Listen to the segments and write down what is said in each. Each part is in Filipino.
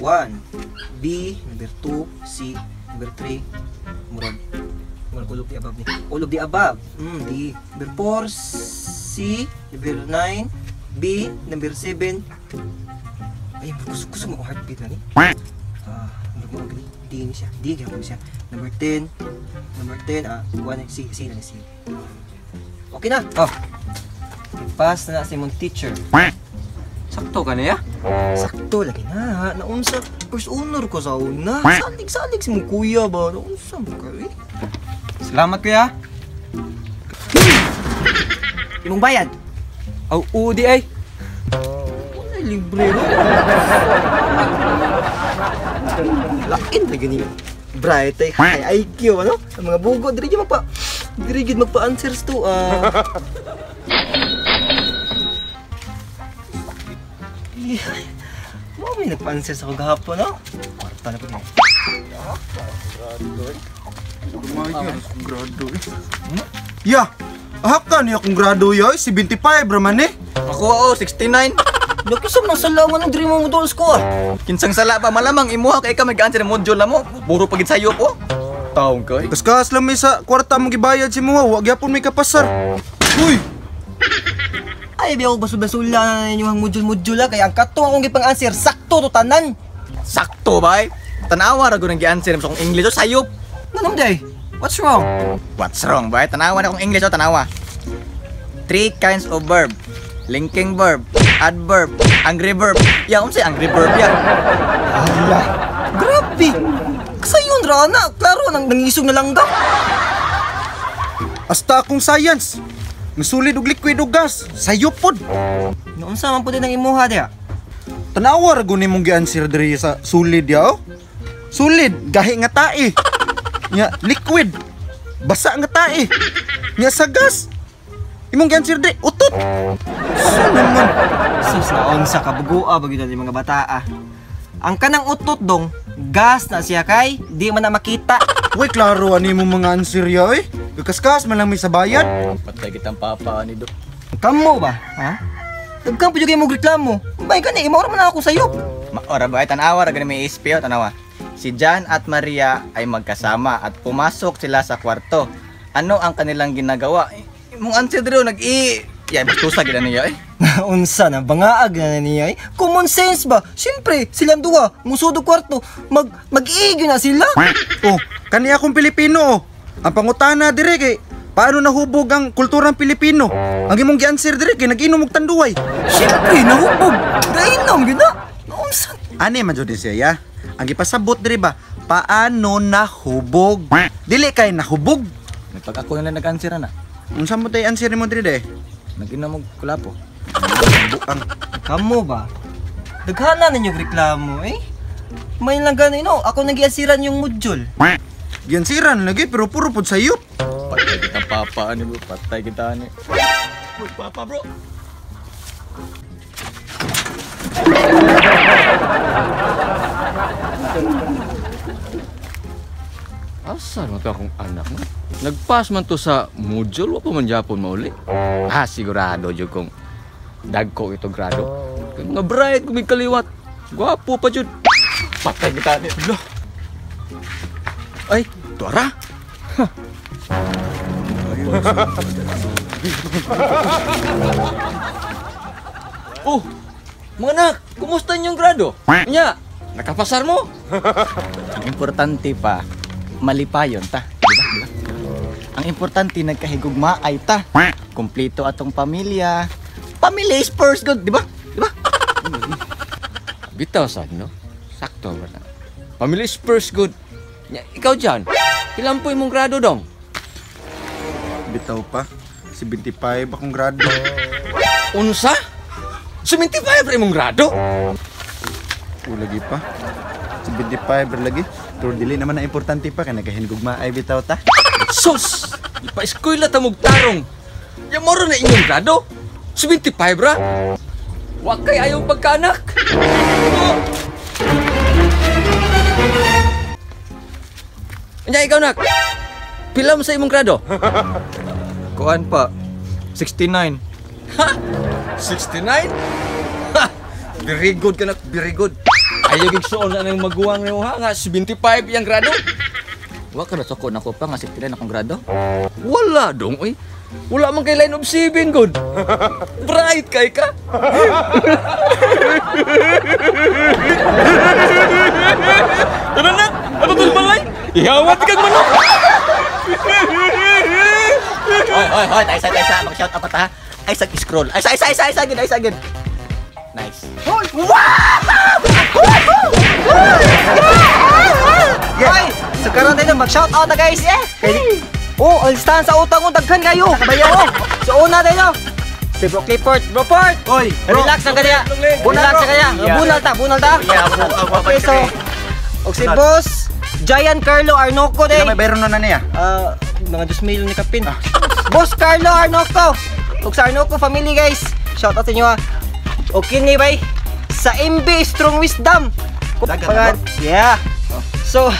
1, B, number 2, C, number 3, murag all of the above ni. All of the above. D. Number 4, C, number 9, B, number 7. Ay, gusto mo heartbeat na ni. Murag ni. D ni siya. D gyapon siya. Number 10. Number 10, 1 C na C. Okay na. Pass na si mong teacher. Sakto ka niya? Sakto lagi na. Naunsa first honor ko sa una. Salig-salig si mong kuya ba. Naunsa mo ka eh. Salamat kuya. Imong bayad. Udi ay. Wala libre ro. Lain na gani. Bright ay high IQ ano? Ang mga bugo diri gid magpa-answers to. Mo may nagpa-answers ako gahapon no? Kwarta na po din. Grado eh. Ya, ahak niya kung grado yoy, 75 raman eh. Ako 69. Nakisam ng salangan ng dream mo doon score. Kinsang sala pa malamang imuha kay ka mag-answer ng module na mo. Buro pagid sayo po. Taong kay. Kaskas lang may sa kwarta mong gibayad si mga, wag yapon may kapasar. Uy! Ay, biyaw basula-basula na ninyo ang module-module kaya ang katong akong gipang answer, sakto to tanan. Sakto ba? Tanawa ra gyud ang gi-answer mo sa akong English o sayop. Ganun day. What's wrong? What's wrong ba? Tanawa na akong English o tanawa. 3 kinds of verb. Linking verb, adverb, angry verb. Yang unsay angry verb ya? Ala. Grabe. Kasayon ra na, klaro nang nangisog na lang da. Hasta akong science. Musulid og liquid og gas, sayo pod. Noon sa man pud nang imuha dia. Tanawa ra guni mong gi-answer diri sa sulid ya oh. Sulid, gahi nga tae. Nya liquid, basa nga tae. Nya sa gas, imong gi-answer diri utot. Naman. Sus na onsa ka bugua bagid ni mga bata. Ang kanang utot dong, gas na siya kay di man na makita. Uy, klaro ani mo mga answer ya eh. Kaskas man lang may sabayad. Patay kitang papa ni do. Kamo ba? Ha? Dagkan pa jud mo reklamo. Bay kani imo man ako sayo. Ora ba tanawa ra gani may ispyo tanawa. Si John at Maria ay magkasama at pumasok sila sa kwarto. Ano ang kanilang ginagawa? Imong answer diro ya bastusa gid niya eh. Unsa na bangaag na niya eh. Common sense ba? Siyempre, silang duha musud og kwarto, mag-iigyo na sila. Oh, kani akong Pilipino oh. Ang pangutana dire kay paano nahubog ang kulturang Pilipino? Ang imong gi-answer dire kay nag-inom og tanduay. Siyempre, nahubog. Dainom gyud na. Unsa? Ani man jud siya ya. Ang gipasabot dire ba? Paano nahubog? Dili kay nahubog. Pag ako na nag-answer na. Unsa mo tay answer mo dire de? Nag-inom og kulapo. Buang. Kamo ba? Daghana ninyo reklamo eh. May lang ganino, ako nag-iasiran yung module. Giansiran lagi pero puro pod sayop. Patay kitang papa ni bro, patay kita ni. Uy, papa bro. Asa mo to akong anak mo? Nagpas man to sa module, wa pa man Japon mauli. Sigurado jud kong dagko ito grado. Nga bright kung kaliwat. Gwapo pa jud. Patay kita ni. Lah. Ay, tuara. Oh, mga anak, kumusta yung grado? Nya, nakapasar mo? Ang importante pa, malipayon ta. Diba? Ang importante nagkahigugmaay ta. Kumpleto atong pamilya. Family is first good, di ba? Di ba? Bitaw sad, no? Sakto ba na? Family is first good. Nya, ikaw dyan, ilan po imong grado dong? Bitaw pa. 75 akong grado. Unsa? 75 ra imong grado? Lagi pa. 75 ra lagi. Pero dili naman na importante pa kay nagahinugma ay bitaw ta. Sus! Ipa-eskwela ta mog tarong. Ya moro na inyong grado. 75 ra. Wa kay ayaw pagkaanak. Oh. Anya ikaw nak? Pila mo sa imong grado? Kuan pa, 69. Ha? 69? Ha! Very good ka nak, very good. Ayaw gigsuon na ng maguwang ni mo ha nga 75 yang grado. Wa ka na sako nako pa nga 69 akong grado. Wala dong, oy. Wala man kay line of 7 good. Bright kay ka. Tara na, ano to balay? Ihawat kang manok. Hoy, tayo mag-shout out pa ta. Ay scroll. Ay gid. Nice. Hoy, so karon tayo mag-shout out na guys. Oh, alistahan sa utang mo daghan kayo. Kabayo ko. So una tayo. Si Bro Clifford. Oy, Relax lang kaya. Relax lang kaya. Bunal ta. Okay, so og si Boss Giant Carlo Arnoco day. may bayron na niya. Mga 2,000,000 ni Kapin. Boss Carlo Arnoco. Og sa Arnoco family guys. Shout out sa inyo ha. Okay ni bay sa MB Strong Wisdom. Kupagan. Yeah. So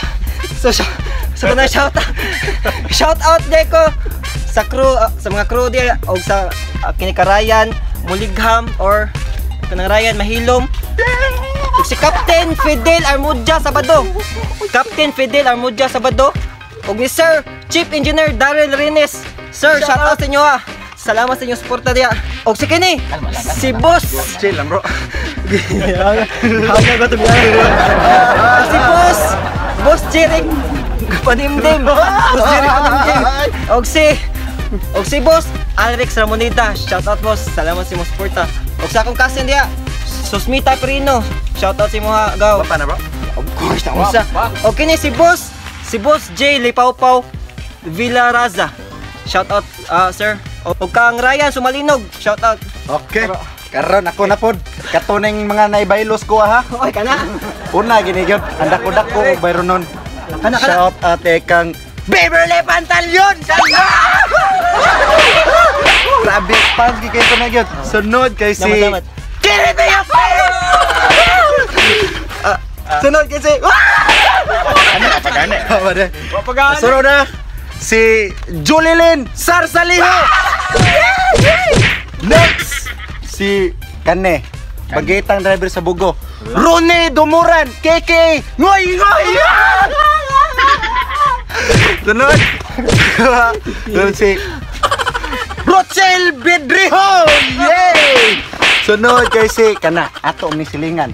na shout out day ko sa crew sa mga crew di og sa kinikarayan Muligham or kanang Mahilom. Ug si Captain Fidel Armudia Sabado. Og ni Sir Chief Engineer Daryl Rines. Sir, shout out sa inyo ha. Salamat sa inyong suporta diya. Og si kini, si Boss. Chill lang bro. Si Boss Jeric Panimdim. Og si Boss Alex Ramonita. Shout out boss. Salamat sa inyong suporta. Og sa akong cousin diya, Susmita Perino. Shout out sa imo ha, gaw. Pa na bro. Of course, og kini si Boss J Lipawpaw Villaraza. Shout out sir. Og kang Ryan Sumalinog, shout out. Okay. Karon ako na pod. Katuneng mga naibailos ko ha. Oy kana. Una gini gyud. Anda ko dako og bayron nun. Kana. Shout out kang Beverly Pantalyon. Grabe pagi kay na gyud. Sunod kay si Kirito ya. Sunod kay si Papagana. Sunod na si Julilyn Sarsaliho. Next si Kane, bagitang driver sa Bugo. Rone Dumuran, KK Ngoy. Sunod si Rochelle Bedriho. Yay! Sunod kay si kana ato ni silingan.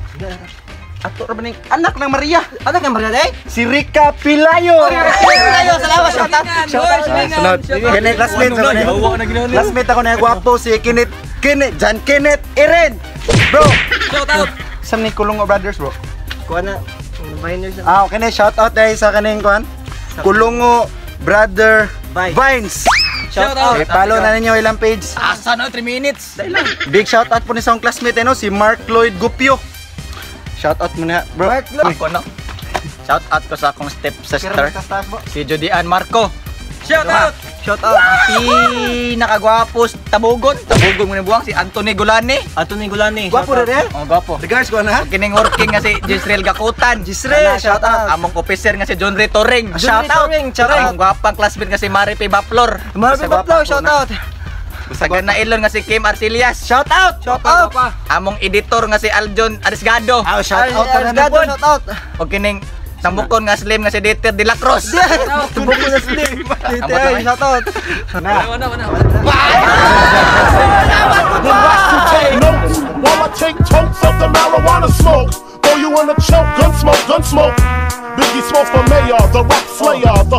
Ato ra maning anak ng Maria. Ano kang barangay? Si Rica Pilayo. Salamat shout out. Sunod. Kini classmate ako na. Classmate ako na gwapo si John Kenneth Iren. Bro. Shout out. Sam ni Kulungo Brothers bro. Kuha na. Miners. Okay na shout out dahil sa kaning kuan. Kulungo Brother Vines. Shout out. Follow na ninyo ilang page. Asa na 3 minutes. Big shout out po ni sa akong classmate si Mark Lloyd Gupio. Shout out mo na bro. Mark Lloyd. Ako no. Shout out ko sa akong step sister. Si Judian Marco. Shout out. Shout out. Pinakagwapo tabugon mo ni buwang si Anthony Gulani. Gwapo rin eh. Oh, gwapo. Regards ko na ha. Kining working nga si Jisrael Gakutan. Jisrael, shout out. Among officer nga si John Ray Torring. Shout out. Among gwapang classmate nga si Mari P. Baplor. Marvin Baplor, shout out. Sa gana ilon nga si Kim Arcelias. Shout out. Shout out. Among editor nga si Aljon Arisgado. Shout out ka na po. Shout out. O kining tambukon nga slim nga si Dieter de la Cruz. Tumbok ko na slim. Shout out. While I take totes of the marijuana smoke, throw you in a choke, gun smoke. Biggie Smalls for mayor, the rap slayer, the